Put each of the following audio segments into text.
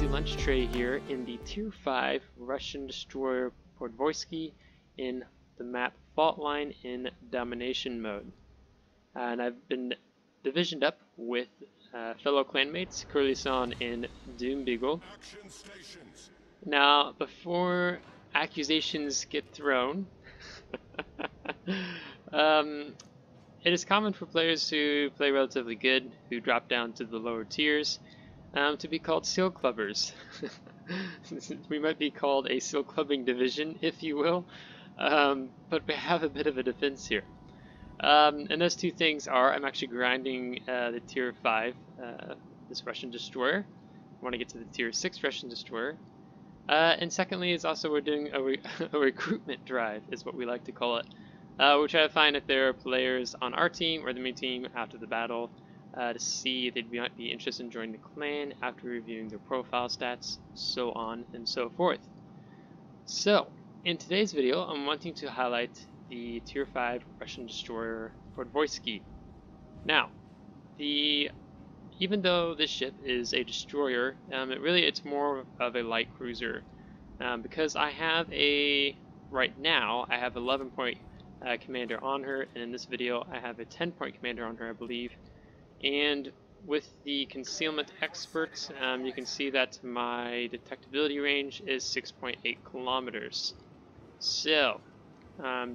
easy lunch tray here in the Tier 5 Russian destroyer Podvoisky in the map Fault Line in domination mode. And I've been divisioned up with fellow clanmates Curly-san and Doom Beagle. Now, before accusations get thrown, it is common for players who play relatively good, who drop down to the lower tiers, to be called seal clubbers. We might be called a seal clubbing division, if you will, but we have a bit of a defense here. And those two things are, I'm actually grinding the tier 5, this Russian destroyer. I want to get to the tier 6 Russian destroyer. And secondly is also we're doing a recruitment drive, is what we like to call it. We'll try to find if there are players on our team or the main team after the battle to see if they might be interested in joining the clan after reviewing their profile stats, so on and so forth. So, in today's video, I'm wanting to highlight the Tier 5 Russian destroyer Podvoisky. Now, even though this ship is a destroyer, it's more of a light cruiser, because I have right now I have 11-point commander on her, and in this video I have a 10-point commander on her, I believe. And with the concealment expert, you can see that my detectability range is 6.8 kilometers. So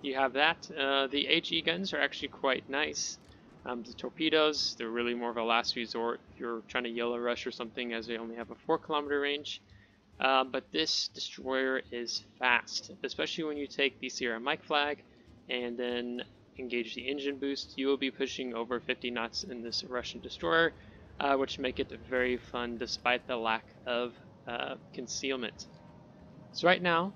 you have that. The HE guns are actually quite nice. The torpedoes, they're really more of a last resort if you're trying to yellow rush or something, as they only have a 4-kilometer range. But this destroyer is fast, especially when you take the Sierra Mike flag and then engage the engine boost. You will be pushing over 50 knots in this Russian destroyer, which make it very fun despite the lack of concealment. So right now,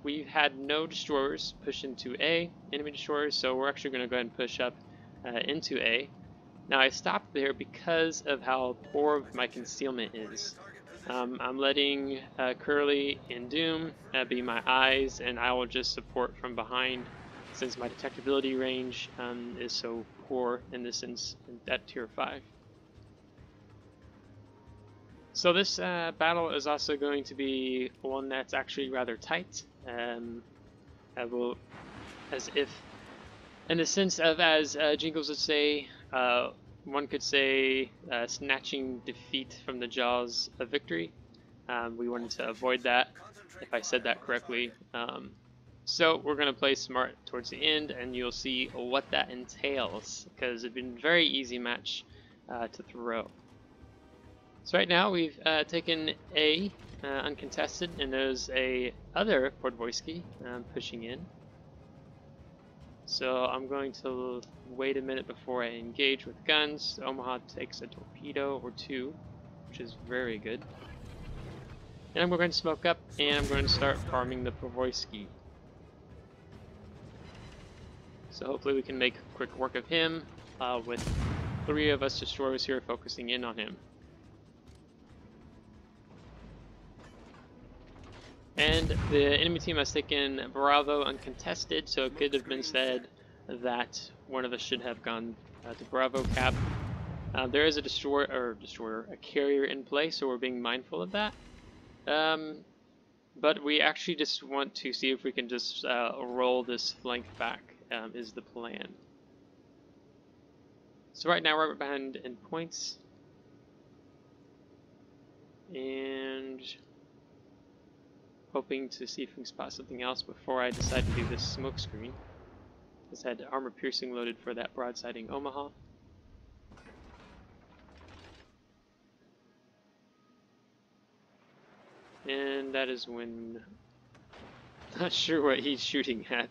we've had no destroyers push into A, enemy destroyers, so we're actually going to go ahead and push up into A. Now I stopped there because of how poor my concealment is. I'm letting Curly and Doom be my eyes, and I will just support from behind since my detectability range is so poor in this at tier 5. So this battle is also going to be one that's actually rather tight. As if, in the sense of, as Jingles would say, one could say snatching defeat from the jaws of victory. We wanted to avoid that, if I said that correctly. So we're going to play smart towards the end, and you'll see what that entails, because it's been a very easy match to throw. So right now we've taken A uncontested, and there's a other Podvoisky pushing in. So I'm going to wait a minute before I engage with guns. Omaha takes a torpedo or two, which is very good. And I'm going to smoke up, and I'm going to start farming the Podvoisky. So hopefully we can make quick work of him, with 3 of us destroyers here focusing in on him. And the enemy team has taken Bravo uncontested, so it could have been said that one of us should have gone to Bravo cap. There is a a carrier in play, so we're being mindful of that. But we actually just want to see if we can just roll this flank back, is the plan. So right now we're behind in points. And hoping to see if we can spot something else before I decide to do this smoke screen. Just had armor piercing loaded for that broadsiding Omaha. And that is when... not sure what he's shooting at.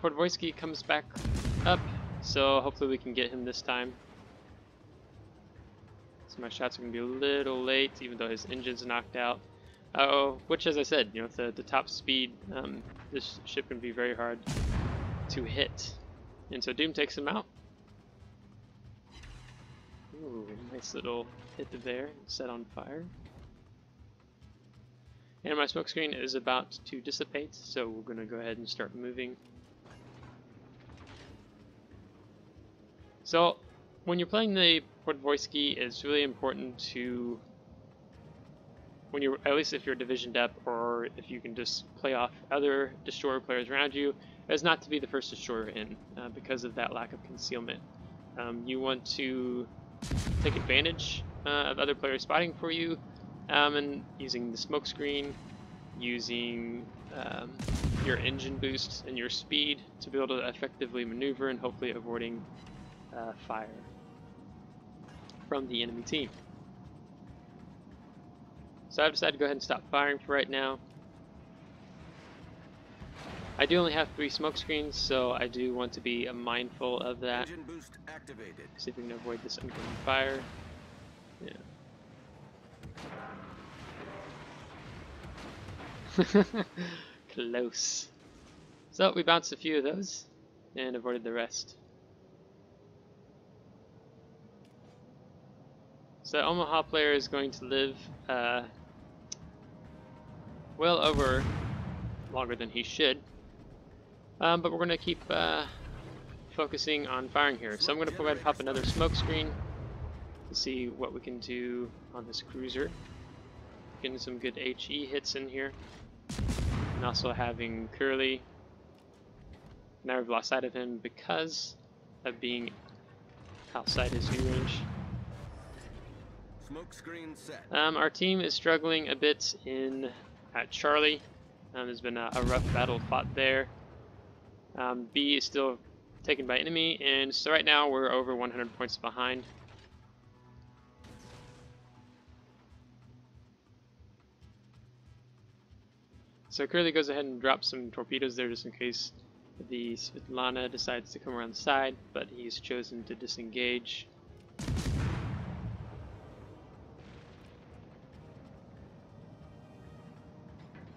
Podvoisky comes back up, so hopefully we can get him this time. So my shots are going to be a little late, even though his engine's knocked out. Which, as I said, you know, with the top speed, this ship can be very hard to hit. And so Doom takes him out. Ooh, nice little hit there, set on fire. And my smoke screen is about to dissipate, so we're going to go ahead and start moving. So when you're playing the Podvoisky, it's really important to when you're, at least if you're division dep, or if you can just play off other destroyer players around you, is not to be the first destroyer in, because of that lack of concealment. You want to take advantage of other players spotting for you, and using the smoke screen, using your engine boost and your speed to be able to effectively maneuver and hopefully avoiding fire from the enemy team. So I've decided to go ahead and stop firing for right now. I do only have 3 smoke screens, so I do want to be mindful of that. Engine boost activated. See if we can avoid this incoming fire. Yeah. Close. So we bounced a few of those and avoided the rest. So Omaha player is going to live well over longer than he should. But we're going to keep focusing on firing here. So I'm going to go ahead and pop another smoke screen to see what we can do on this cruiser. Getting some good HE hits in here. And also having Curly. Now we've lost sight of him because of being outside his view range. Smoke screen set. Our team is struggling a bit at Charlie. There's been a rough battle fought there. B is still taken by enemy, and so right now we're over 100 points behind. So Curly goes ahead and drops some torpedoes there just in case the Svetlana decides to come around the side, but he's chosen to disengage.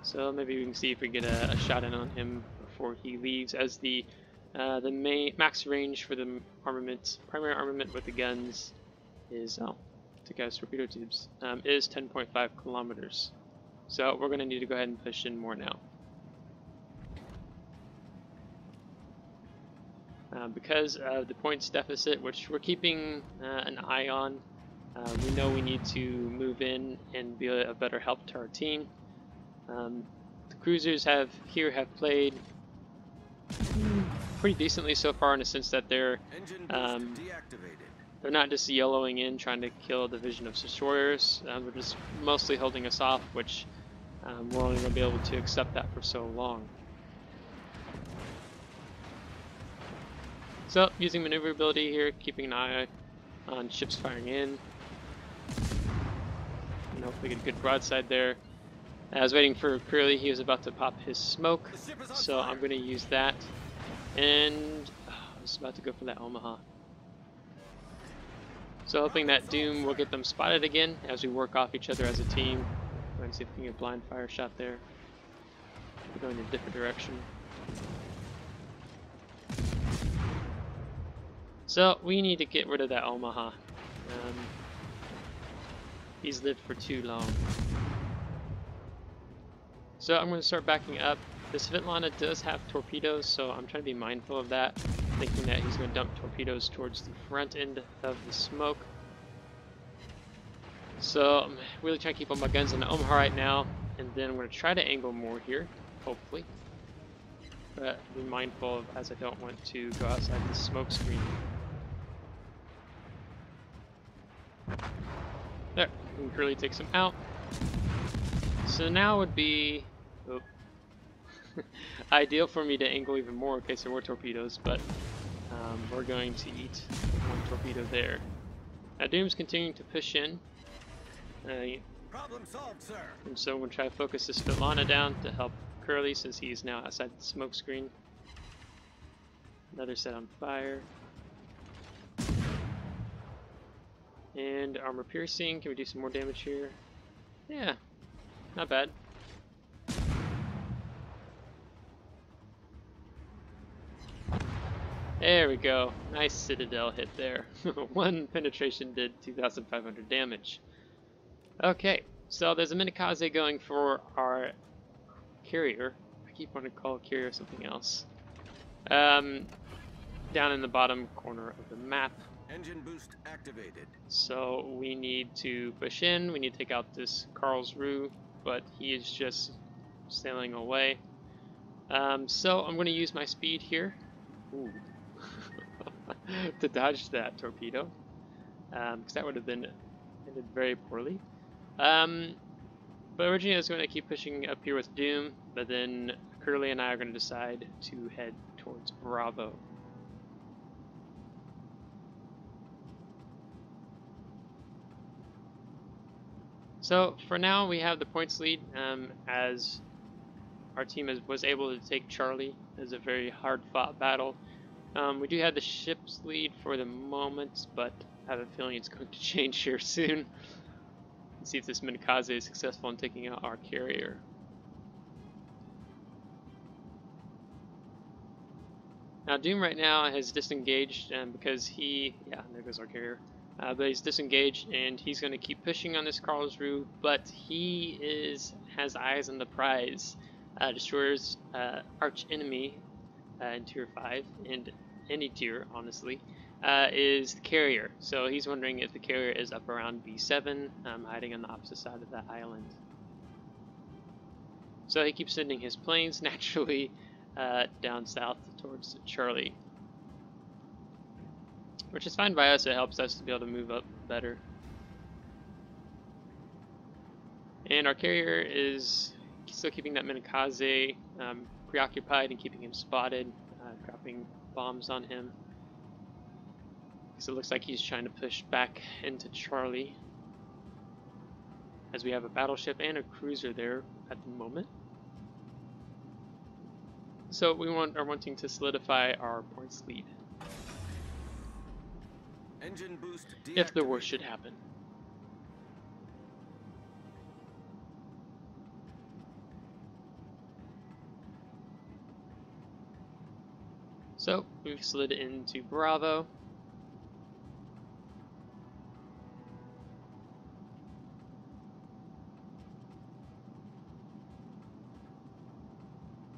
So maybe we can see if we get a shot in on him before he leaves, as the max range for the armament, primary armament with the guns is, took out torpedo tubes, is 10.5 kilometers. So we're going to need to go ahead and push in more now. Because of the points deficit, which we're keeping an eye on, we know we need to move in and be a better help to our team. The cruisers have played pretty decently so far, in the sense that they're not just yellowing in trying to kill a division of destroyers. They're just mostly holding us off, which we're only going to be able to accept that for so long. So using maneuverability here, keeping an eye on ships firing in, and hopefully get a good broadside there. I was waiting for Curly. He was about to pop his smoke, so I'm going to use that. And I was about to go for that Omaha. So hoping that Doom will get them spotted again as we work off each other as a team. Let's see if we can get a blind fire shot there. We're going in a different direction. So we need to get rid of that Omaha. He's lived for too long. So I'm going to start backing up. This Svetlana does have torpedoes, so I'm trying to be mindful of that, thinking that he's going to dump torpedoes towards the front end of the smoke. So I'm really trying to keep all my guns on the Omaha right now, and then I'm going to try to angle more here, hopefully. But be mindful of, as I don't want to go outside the smoke screen. There, we can really take some out. So now would be ideal for me to angle even more in case there were torpedoes, but we're going to eat one torpedo there. Now Doom's continuing to push in. Problem solved, sir. And so I'm going to try to focus this Svetlana down to help Curly, since he's now outside the smoke screen. Another set on fire. And armor piercing. Can we do some more damage here? Yeah, not bad. There we go. Nice Citadel hit there. One penetration did 2,500 damage. Okay, so there's a Minikaze going for our carrier. I keep wanting to call a carrier something else. Down in the bottom corner of the map. Engine boost activated. So we need to push in, we need to take out this Karlsruhe, but he is just sailing away. So I'm going to use my speed here. Ooh. To dodge that torpedo, because that would have been ended very poorly. But originally I was going to keep pushing up here with Doom, but then Curly and I are going to decide to head towards Bravo. So for now we have the points lead, as our team was able to take Charlie as a very hard fought battle. We do have the ship's lead for the moment, but I have a feeling it's going to change here soon. Let's see if this Minakaze is successful in taking out our carrier. Now Doom right now has disengaged, because yeah, there goes our carrier. But he's disengaged and he's going to keep pushing on this Karlsruhe, but he has eyes on the prize. Destroyer's arch enemy in tier 5, and any tier honestly, is the carrier. So he's wondering if the carrier is up around B7, hiding on the opposite side of that island. So he keeps sending his planes naturally down south towards Charlie, which is fine by us. It helps us to be able to move up better. And our carrier is still keeping that Minakaze preoccupied and keeping him spotted, dropping bombs on him. So it looks like he's trying to push back into Charlie, as we have a battleship and a cruiser there at the moment. So we are wanting to solidify our points lead, Engine boost if the deactivated. worst should happen. So we've slid into Bravo.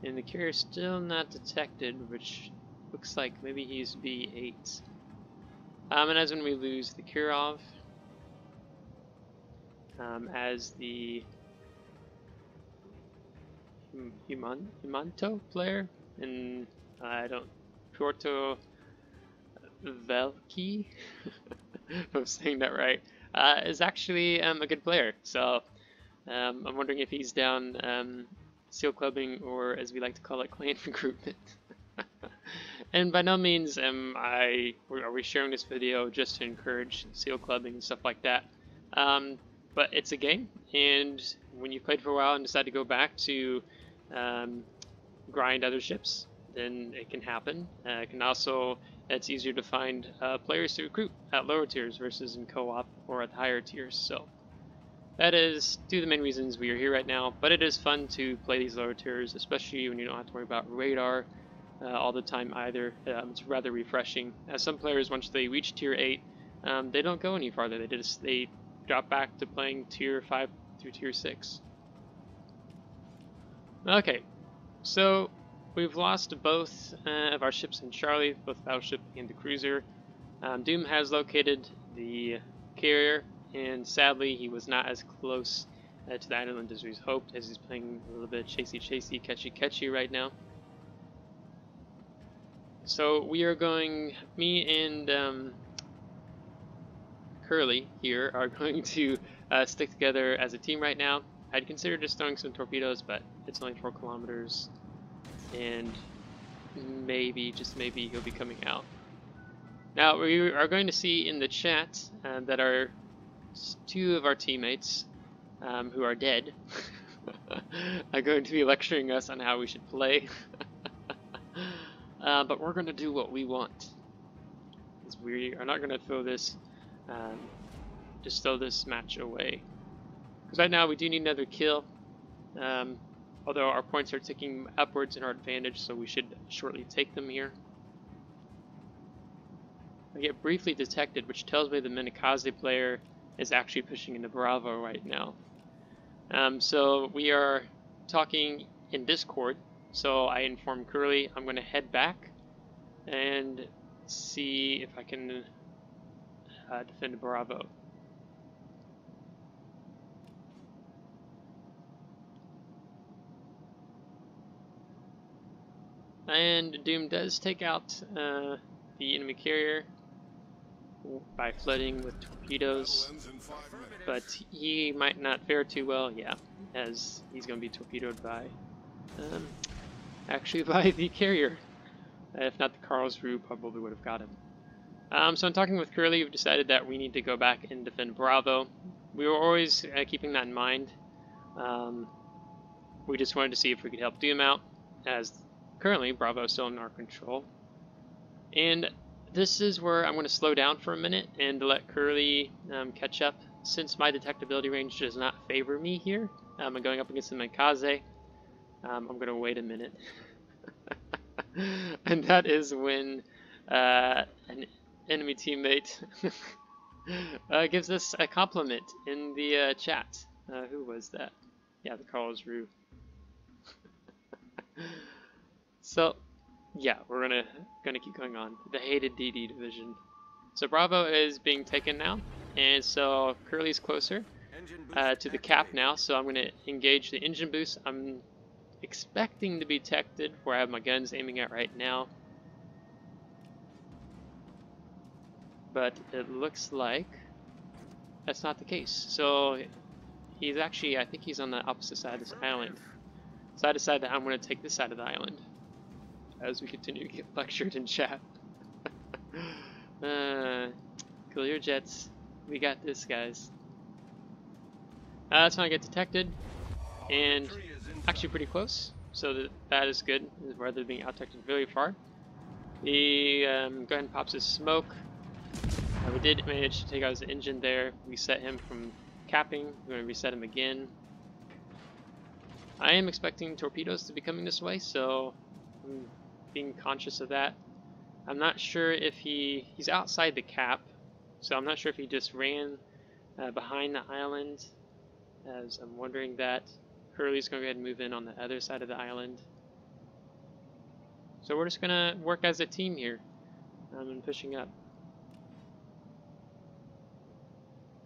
And the carrier's still not detected, which looks like maybe he's B8. And that's when we lose the Kirov, as the Humanto player in Porto Velki, if I'm saying that right, is actually a good player. So I'm wondering if he's down seal clubbing, or as we like to call it, clan recruitment. And by no means are we sharing this video just to encourage seal clubbing and stuff like that. But it's a game, and when you've played for a while and decide to go back to grind other ships, then it can happen. It's easier to find players to recruit at lower tiers versus in co-op or at higher tiers. So that is two of the main reasons we are here right now. But it is fun to play these lower tiers, especially when you don't have to worry about radar all the time either. It's rather refreshing. As some players, once they reach tier 8, they don't go any farther. They drop back to playing tier 5 through tier 6. Okay, so we've lost both of our ships in Charlie, both the battleship and the cruiser. Doom has located the carrier, and sadly he was not as close to the island as we hoped, as he's playing a little bit chasey, catchy right now. So we are going, me and Curly here are going to stick together as a team right now. I'd consider just throwing some torpedoes, but it's only 4 kilometers, and maybe, just maybe, he'll be coming out. Now we are going to see in the chat that our 2 of our teammates who are dead are going to be lecturing us on how we should play. But we're going to do what we want. We are not going to throw this, just throw this match away. Because right now we do need another kill, although our points are ticking upwards in our advantage, so we should shortly take them here. I get briefly detected, which tells me the Minakaze player is actually pushing into Bravo right now. So we are talking in Discord, so I informed Curly I'm going to head back and see if I can defend Bravo. And Doom does take out the enemy carrier by flooding with torpedoes, but he might not fare too well, yeah, as he's going to be torpedoed by, actually by the carrier. If not, the Karlsruhe probably would have got him. So in talking with Curly, we've decided that we need to go back and defend Bravo. We were always keeping that in mind. We just wanted to see if we could help Doom out, as currently Bravo is still in our control. And this is where I'm going to slow down for a minute and let Curly catch up. Since my detectability range does not favor me here, I'm going up against the Mikaze. I'm going to wait a minute. And that is when an enemy teammate gives us a compliment in the chat. Who was that? Yeah, the Karlsruhe. So, yeah, we're gonna keep going on. The hated DD division. So Bravo is being taken now, and so Curly's closer to the cap now. So I'm gonna engage the engine boost. I'm expecting to be detected where I have my guns aiming at right now, but it looks like that's not the case. So he's actually, I think he's on the opposite side of this island. So I decided that I'm going to take this side of the island as we continue to get lectured in chat. Cool your jets. We got this, guys. That's when I get detected, and actually pretty close. So that is good, rather than being out detected very far. He go ahead and pops his smoke. We did manage to take out his engine there. Reset him from capping. We're going to reset him again. I am expecting torpedoes to be coming this way, so I'm being conscious of that. I'm not sure if he's outside the cap, so I'm not sure if he just ran behind the island, as I'm wondering that. Curly's going to go ahead and move in on the other side of the island. So we're just going to work as a team here and pushing up.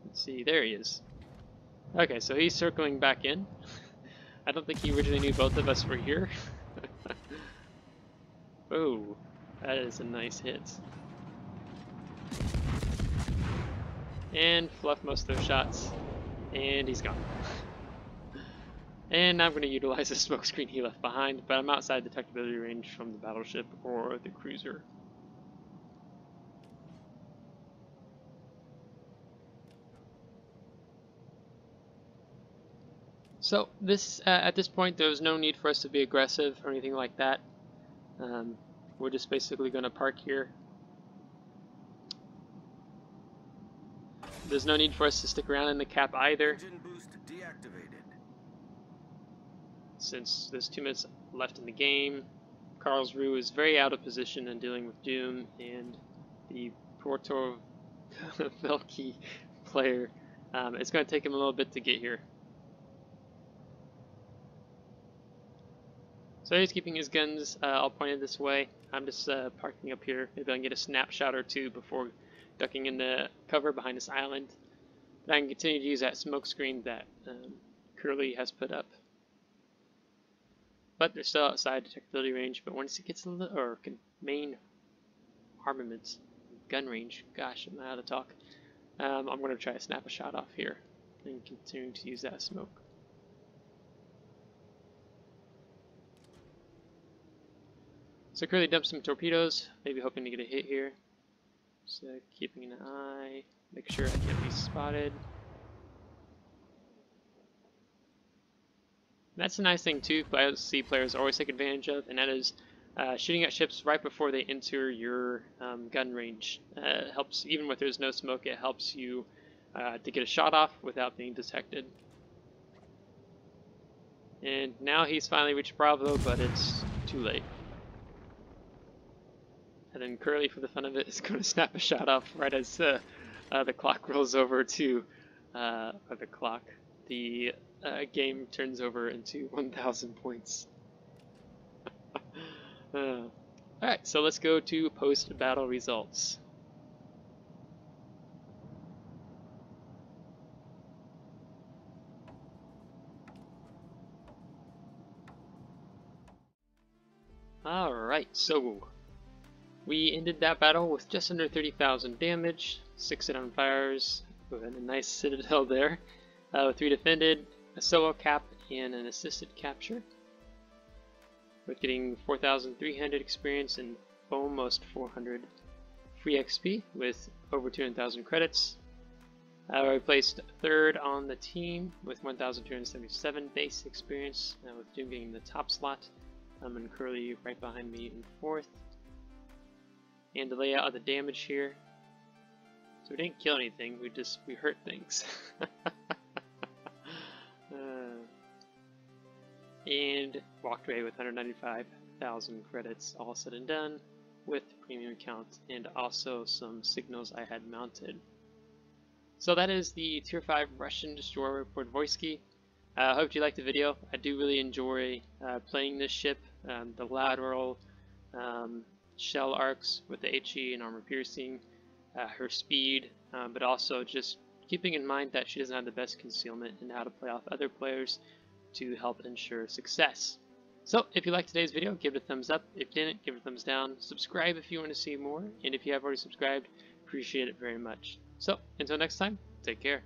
Let's see, there he is. Okay, so he's circling back in. I don't think he originally knew both of us were here. Oh, that is a nice hit. And fluff most of those shots. And he's gone. And now I'm going to utilize the smoke screen he left behind, but I'm outside detectability range from the battleship or the cruiser. So this, at this point, there was no need for us to be aggressive or anything like that. We're just basically going to park here. There's no need for us to stick around in the cap either, Engine boost deactivated. since there's 2 minutes left in the game. Karlsruhe is very out of position in dealing with Doom, and the Porto Velki player, it's going to take him a little bit to get here. So he's keeping his guns all pointed this way. I'm just parking up here. Maybe I can get a snapshot or two before ducking into cover behind this island. But I can continue to use that smoke screen that Curly has put up. But they're still outside detectability range. But once it gets a little, or main armaments, gun range, gosh, I'm not out of talk. I'm going to try to snap a shot off here and continue to use that smoke. So Curly dumped some torpedoes, maybe hoping to get a hit here. So keeping an eye, make sure I can't be spotted. That's a nice thing too, I see players always take advantage of, and that is shooting at ships right before they enter your gun range. Helps, even when there's no smoke, it helps you to get a shot off without being detected. And now he's finally reached Bravo, but it's too late. And then Curly, for the fun of it, is going to snap a shot off right as the clock rolls over to, or the game turns over into 1,000 points. Alright, so let's go to post-battle results. Alright, so we ended that battle with just under 30,000 damage, 6 hit on fires, with a nice citadel there, with 3 defended, a solo cap, and an assisted capture. With getting 4,300 experience and almost 400 free XP with over 200,000 credits. I placed third on the team with 1,277 base experience, with Doom getting the top slot, and Curly right behind me in fourth. And to lay out the damage here, so we didn't kill anything, we hurt things. And walked away with 195,000 credits all said and done, with premium account and also some signals I had mounted. So that is the Tier 5 Russian destroyer Podvoisky. I hope you liked the video. I do really enjoy playing this ship. The lateral shell arcs with the HE and armor piercing, her speed, but also just keeping in mind that she doesn't have the best concealment and how to play off other players to help ensure success. So if you liked today's video, give it a thumbs up. If you didn't, give it a thumbs down. Subscribe if you want to see more, and if you have already subscribed, appreciate it very much. So until next time, take care.